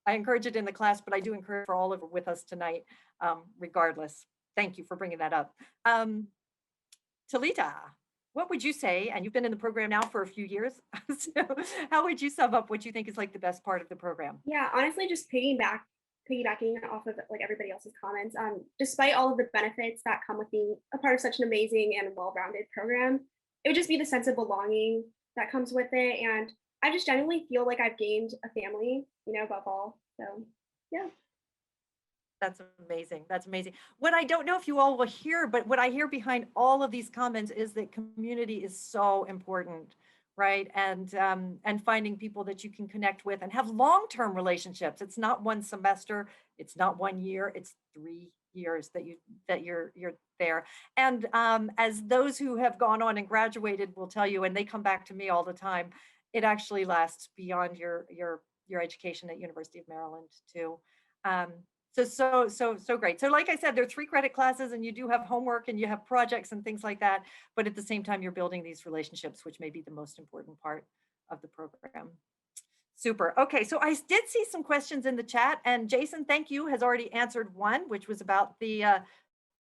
I encourage it in the class, but I do encourage for all of it with us tonight, regardless. Thank you for bringing that up. Talita, what would you say, and you've been in the program now for a few years, so how would you sum up what you think is like the best part of the program? Yeah, honestly, just piggybacking off of like everybody else's comments, despite all of the benefits that come with being a part of such an amazing and well-rounded program, it would just be the sense of belonging that comes with it. And I just genuinely feel like I've gained a family, you know, above all. So yeah. That's amazing. That's amazing. What I don't know if you all will hear, but what I hear behind all of these comments is that community is so important, right? And finding people that you can connect with and have long-term relationships. It's not one semester, it's not 1 year, it's 3 years that you're there. And as those who have gone on and graduated will tell you, and they come back to me all the time, it actually lasts beyond your education at University of Maryland too. So great. So like I said, there are 3 credit classes, and you do have homework and you have projects and things like that. But at the same time, you're building these relationships, which may be the most important part of the program. Super. Okay, so I did see some questions in the chat, and Jason, thank you, has already answered one, which was about the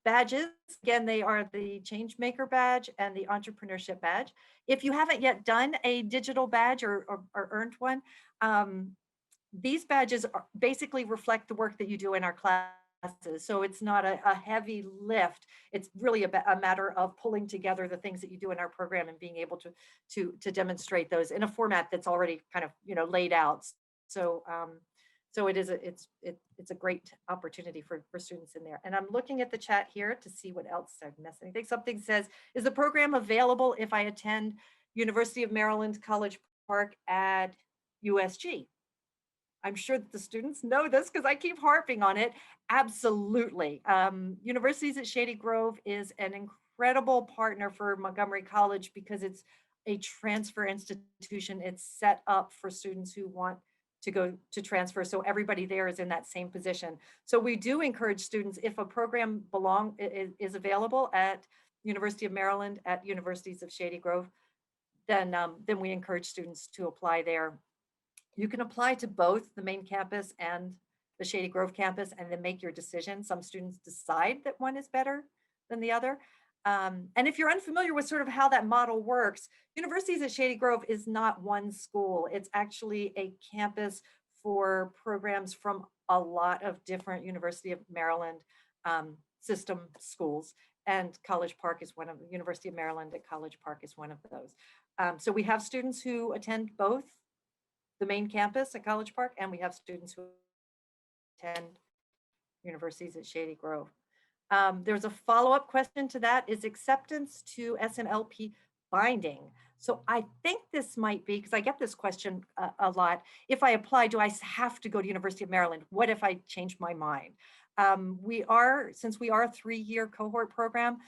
badges. Again, they are the Changemaker badge and the Entrepreneurship badge. If you haven't yet done a digital badge or earned one, these badges basically reflect the work that you do in our classes. So it's not a heavy lift. It's really a matter of pulling together the things that you do in our program and being able to demonstrate those in a format that's already kind of, you know, laid out. So so it's a great opportunity for students in there. And I'm looking at the chat here to see what else I've missed. Anything? Something says, is the program available if I attend University of Maryland College Park at USG? I'm sure that the students know this because I keep harping on it. Absolutely. Universities at Shady Grove is an incredible partner for Montgomery College because it's a transfer institution. It's set up for students who want to go to transfer. So everybody there is in that same position. So we do encourage students, if a program is available at University of Maryland, at universities of Shady Grove, then we encourage students to apply there. You can apply to both the main campus and the Shady Grove campus and then make your decision. Some students decide that one is better than the other. And if you're unfamiliar with sort of how that model works, Universities at Shady Grove is not one school. It's actually a campus for programs from a lot of different University of Maryland system schools. And College Park is one of the University of Maryland at College Park is one of those. So we have students who attend both the main campus at College Park, and we have students who attend Universities at Shady Grove. There's a follow-up question to that. Is acceptance to SMLP binding? So I think this might be, because I get this question a lot. If I apply, do I have to go to University of Maryland? What if I change my mind? Since we are a 3-year cohort program,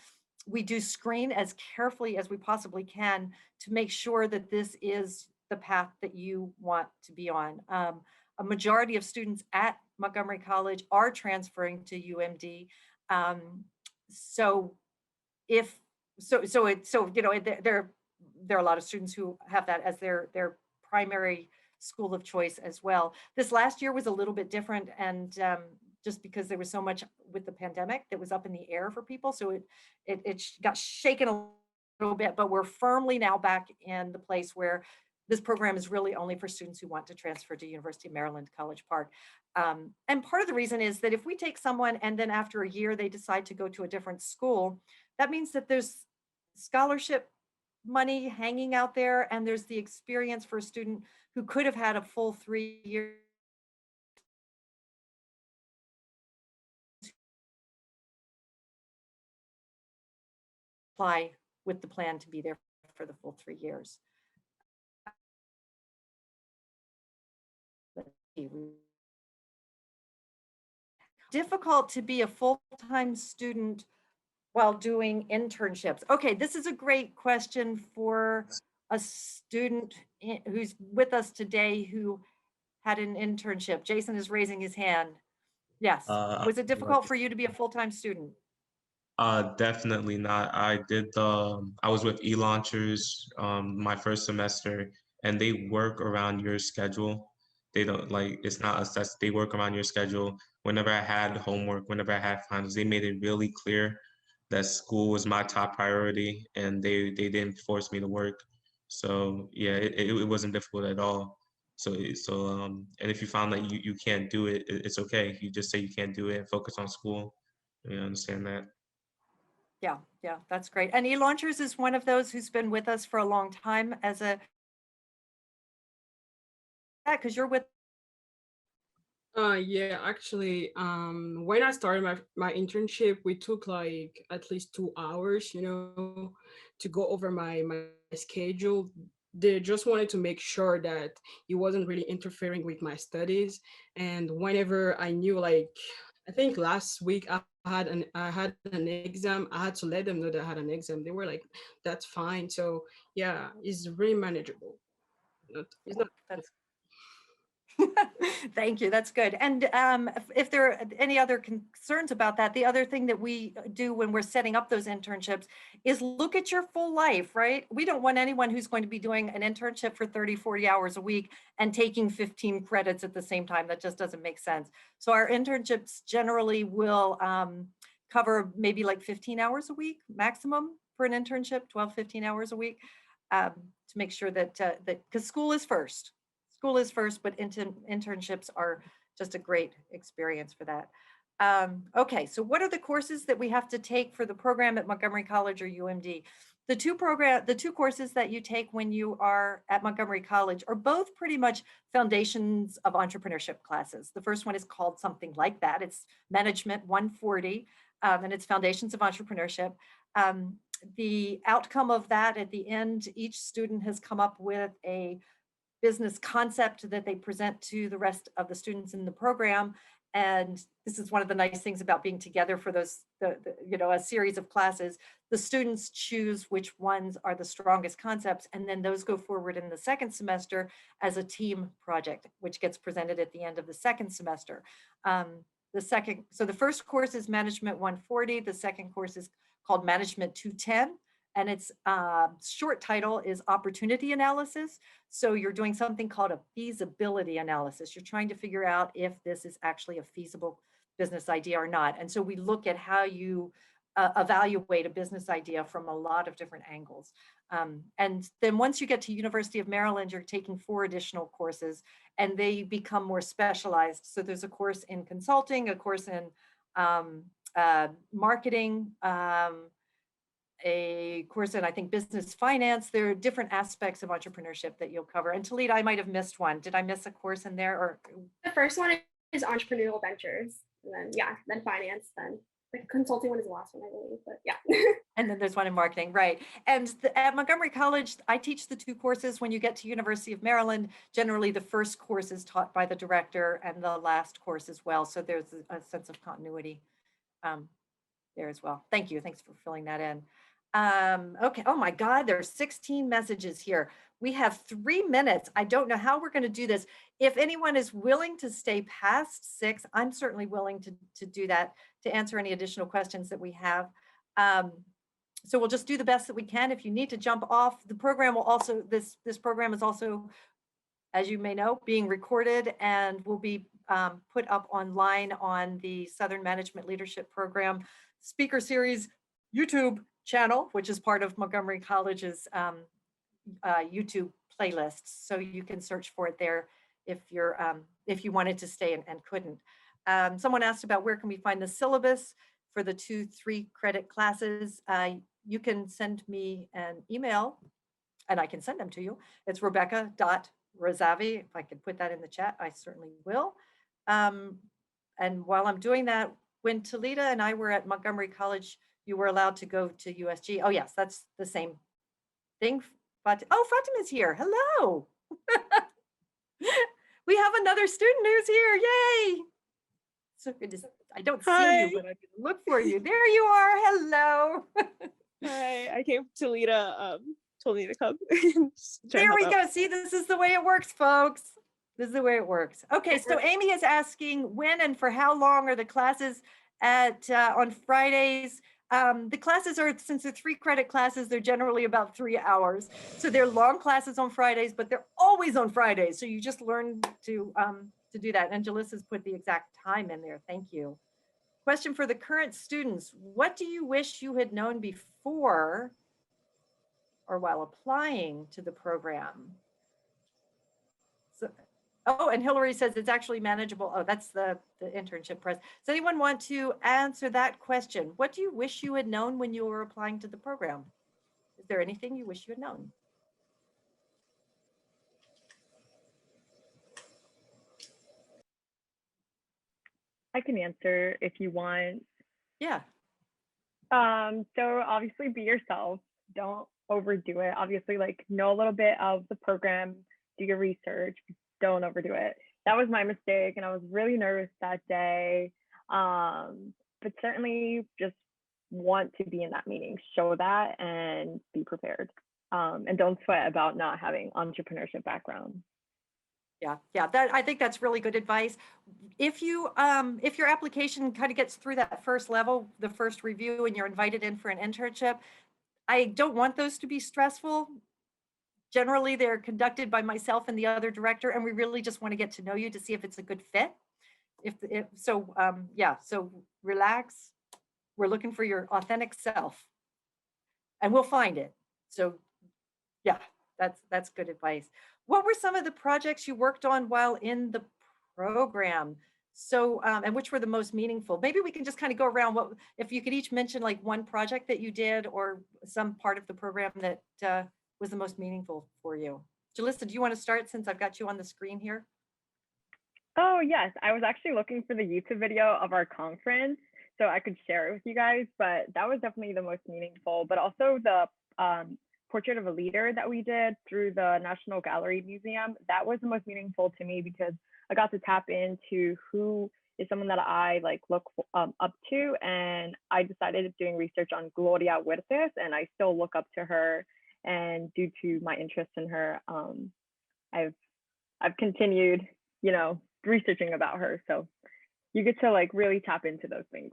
we do screen as carefully as we possibly can to make sure that this is the path that you want to be on. A majority of students at Montgomery College are transferring to UMD. So you know, there are a lot of students who have that as their primary school of choice as well. This last year was a little bit different, and just because there was so much with the pandemic that was up in the air for people, so it got shaken a little bit, but we're firmly now back in the place where this program is really only for students who want to transfer to University of Maryland, College Park. And part of the reason is that if we take someone and then after a year they decide to go to a different school, that means that there's scholarship money hanging out there, and there's the experience for a student who could have had a full 3 years apply with the plan to be there for the full 3 years. Difficult to be a full-time student while doing internships. Okay, this is a great question for a student who's with us today who had an internship. Jason is raising his hand. Yes. Was it difficult for you to be a full-time student? Definitely not. I was with ELaunchers my first semester, and they work around your schedule. They don't it's not assessed. They work around your schedule. Whenever I had homework, whenever I had finals, they made it really clear that school was my top priority, and they didn't force me to work. So yeah, it wasn't difficult at all. And if you found that you can't do it, it's okay. You just say you can't do it and focus on school. You understand that? Yeah, that's great. And ELaunchers is one of those who's been with us for a long time as because you're with. Yeah, actually, when I started my internship, we took like at least 2 hours, you know, to go over my schedule. They just wanted to make sure that it wasn't really interfering with my studies. And whenever I knew, like, I think last week I had an exam, I had to let them know that I had an exam. They were like, "That's fine." So yeah, it's really manageable. It's not. That's Thank you. That's good. And if there are any other concerns about that, the other thing that we do when we're setting up those internships is look at your full life, right? We don't want anyone who's going to be doing an internship for 30, 40 hours a week and taking 15 credits at the same time. That just doesn't make sense. So our internships generally will cover maybe like 15 hours a week maximum for an internship, 12, 15 hours a week, to make sure that, because school is first. School is first, but internships are just a great experience for that. Okay, so what are the courses that we have to take for the program at Montgomery College or UMD? The two courses that you take when you are at Montgomery College are both pretty much foundations of entrepreneurship classes. The first one is called something like that. It's Management 140, and it's Foundations of Entrepreneurship. The outcome of that at the end, each student has come up with a business concept that they present to the rest of the students in the program. And this is one of the nice things about being together for those, a series of classes. The students choose which ones are the strongest concepts, and then those go forward in the second semester as a team project, which gets presented at the end of the second semester. So the first course is Management 140. The second course is called Management 210. And its short title is Opportunity Analysis. So you're doing something called a feasibility analysis. You're trying to figure out if this is actually a feasible business idea or not. And so we look at how you evaluate a business idea from a lot of different angles. And then once you get to University of Maryland, you're taking 4 additional courses, and they become more specialized. So there's a course in consulting, a course in marketing, a course in, I think, business finance. There are different aspects of entrepreneurship that you'll cover. And Talita, I might have missed one. Did I miss a course in there? Or the first one is entrepreneurial ventures, and then finance, then the consulting one is the last one, I believe, but yeah. And then there's one in marketing, right? And at Montgomery College, I teach the 2 courses. When you get to University of Maryland, generally the first course is taught by the director and the last course as well. So there's a sense of continuity there as well. Thank you. Thanks for filling that in. Okay. Oh my God, there's 16 messages here. We have 3 minutes. I don't know how we're going to do this. If anyone is willing to stay past 6, I'm certainly willing to do that, to answer any additional questions that we have. So we'll just do the best that we can. If you need to jump off, the program will also, this program is also, as you may know, being recorded and will be put up online on the Southern Management Leadership Program Speaker Series YouTube channel, which is part of Montgomery College's YouTube playlists. So you can search for it there if you wanted to stay and couldn't. Someone asked about where can we find the syllabus for the 2 3-credit classes. You can send me an email and I can send them to you. It's rebecca.rosavi. If I could put that in the chat, I certainly will. And while I'm doing that, when Talita and I were at Montgomery College, you were allowed to go to USG. Oh yes, that's the same thing. Fatima's here. Hello. We have another student who's here. Yay. So good to, I don't see you, but I can look for you. There you are. Hello. Hi, I came. Talita told me to come. There we go. See, this is the way it works, folks. This is the way it works. Okay, so Amy is asking when and for how long are the classes at on Fridays? The classes are, since they're 3-credit classes, they're generally about 3 hours. So they're long classes on Fridays, but they're always on Fridays. So you just learn to do that. And Jalissa's put the exact time in there. Thank you. Question for the current students. What do you wish you had known before or while applying to the program? So, oh, and Hillary says it's actually manageable. Oh, that's the internship press. Does anyone want to answer that question? What do you wish you had known when you were applying to the program? Is there anything you wish you had known? I can answer if you want. Yeah. So obviously be yourself. Don't overdo it. Obviously, like, know a little bit of the program, do your research, don't overdo it. That was my mistake, and I was really nervous that day. But certainly just want to be in that meeting, show that, and be prepared. And don't sweat about not having entrepreneurship background. Yeah, I think that's really good advice. If your application kind of gets through that first level, the first review, and you're invited in for an internship, I don't want those to be stressful. Generally, they're conducted by myself and the other director, and we really just want to get to know you to see if it's a good fit. So relax. We're looking for your authentic self, and we'll find it. So yeah, that's good advice. What were some of the projects you worked on while in the program? So, and which were the most meaningful? Maybe we can just kind of go around, if you could each mention like one project that you did or some part of the program that was the most meaningful for you. Jalissa, do you want to start since I've got you on the screen here? Oh, yes. I was actually looking for the YouTube video of our conference so I could share it with you guys, but that was definitely the most meaningful, but also the portrait of a leader that we did through the National Gallery Museum. That was the most meaningful to me because I got to tap into who is someone that I like look up to, and I decided doing research on Gloria Huertas, and I still look up to her. And due to my interest in her, I've continued, you know, researching about her. So you get to like really tap into those things.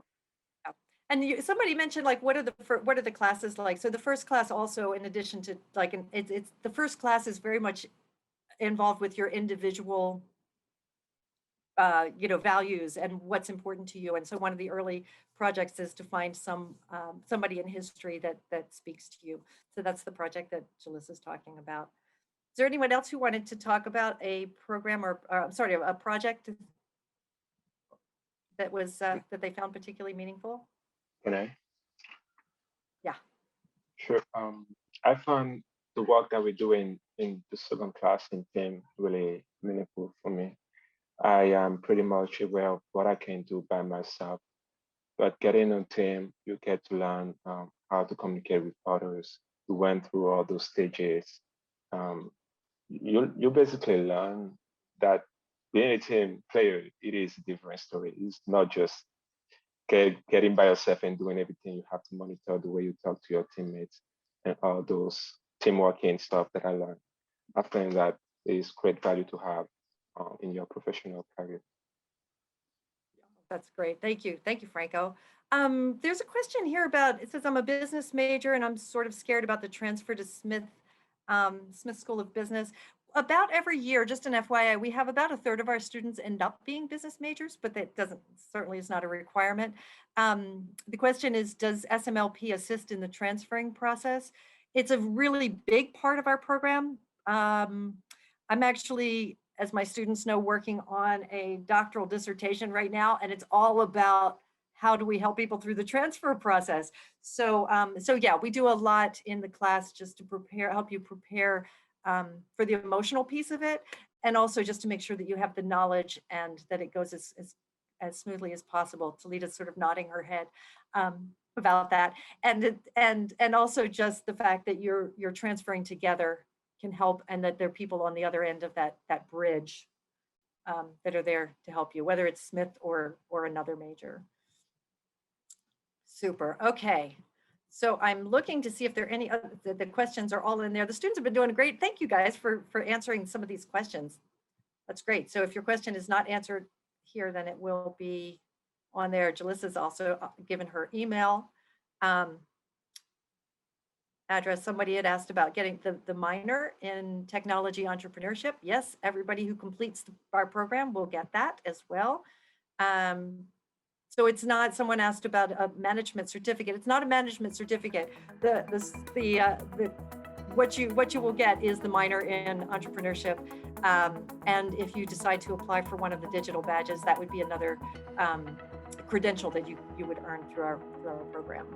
And somebody mentioned like what are the classes like? So the first class also, in addition to like, it's the first class is very much involved with your individual you know, values and what's important to you. And so one of the early projects is to find somebody in history that speaks to you. So that's the project that Jalissa's talking about. Is there anyone else who wanted to talk about a program or sorry, a project that was that they found particularly meaningful? Can I? Yeah. Sure. I found the work that we're doing in the second class in team really meaningful for me. I am pretty much aware of what I can do by myself, but getting on team, you get to learn how to communicate with others. We went through all those stages. You basically learn that being a team player, it is a different story. It's not just getting by yourself and doing everything. You have to monitor the way you talk to your teammates and all those teamworking stuff that I learned. I think that is great value to have in your professional career. That's great. Thank you. Thank you, Franco. There's a question here about, it says, I'm a business major and I'm sort of scared about the transfer to Smith School of Business. About every year, just an FYI, we have about a third of our students end up being business majors, but that certainly is not a requirement. The question is, does SMLP assist in the transferring process? It's a really big part of our program. I'm actually, as my students know, working on a doctoral dissertation right now, and it's all about how do we help people through the transfer process. So, so yeah, we do a lot in the class just to help you prepare for the emotional piece of it, and also just to make sure that you have the knowledge and that it goes as smoothly as possible. Talita's sort of nodding her head about that, and also just the fact that you're transferring together can help, and that there are people on the other end of that bridge that are there to help you, whether it's Smith or another major. Super. Okay. So I'm looking to see if there are any other, the questions are all in there. The students have been doing great. Thank you guys for answering some of these questions. That's great. So if your question is not answered here, then it will be on there. Jalissa's also given her email address. Somebody had asked about getting the minor in technology entrepreneurship. Yes, everybody who completes our program will get that as well. So it's not, someone asked about a management certificate. It's not a management certificate. What you will get is the minor in entrepreneurship. And if you decide to apply for one of the digital badges, that would be another credential that you would earn through our program.